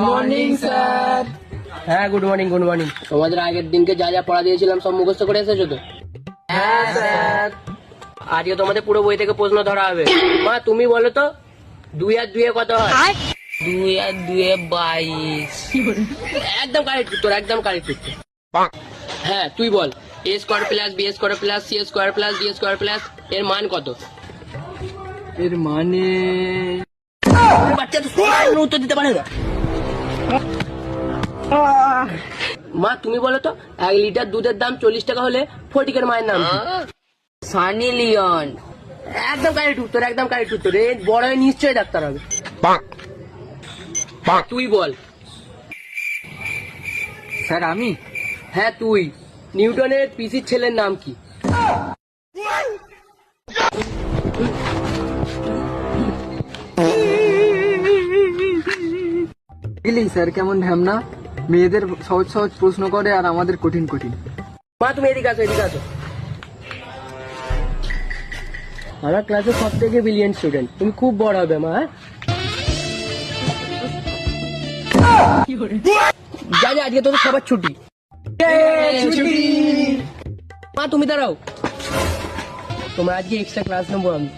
Morning sir. হ্যাঁ good morning good morning. তোমাদের আগের দিনকে যা যা পড়া দিয়েছিলাম সব মুখস্থ করে এসেছো তো? হ্যাঁ স্যার। আজকে তোমাদের পুরো বই থেকে প্রশ্ন ধরা হবে। মা তুমি বলো তো 2 আর 2 কত হয়? 2 আর 2 22। একদম কারেক্ট উত্তর, একদম কারেক্ট উত্তর। হ্যাঁ তুই বল a square plus b square plus c square plus d square plus এর মান কত? এর মানে বাচ্চা তো সমান উত্তর দিতে পারে না। মা তুমি বলো তো 1 লিটার দুধের দাম 40 টাকা হলে ফটিকের মায়ের নাম কি? সানি লিওন। একদম কারেক্ট উত্তর, একদম কারেক্ট উত্তর। এই বড় হয়ে নিশ্চয়ই ডাক্তার হবে। তুই বল। স্যার আমি হ্যাঁ তুই। নিউটনের পিসির ছেলের নাম কি? বুঝলি স্যার কেমন ঢ্যামনা, মেয়েদের সহজ সহজ প্রশ্ন করে আর আমাদের কঠিন কঠিন। মা তুমি এদিকে আসো, এদিকে আসো। আমার ক্লাসে সব থেকে ব্রিলিয়েন্ট স্টুডেন্ট, তুমি খুব বড় হবে মা। যা যা আজকে তোদের সবার ছুটি। মা তুমি দাঁড়াও, তোমার আজকে এক্সট্রা ক্লাস নেবো আমি।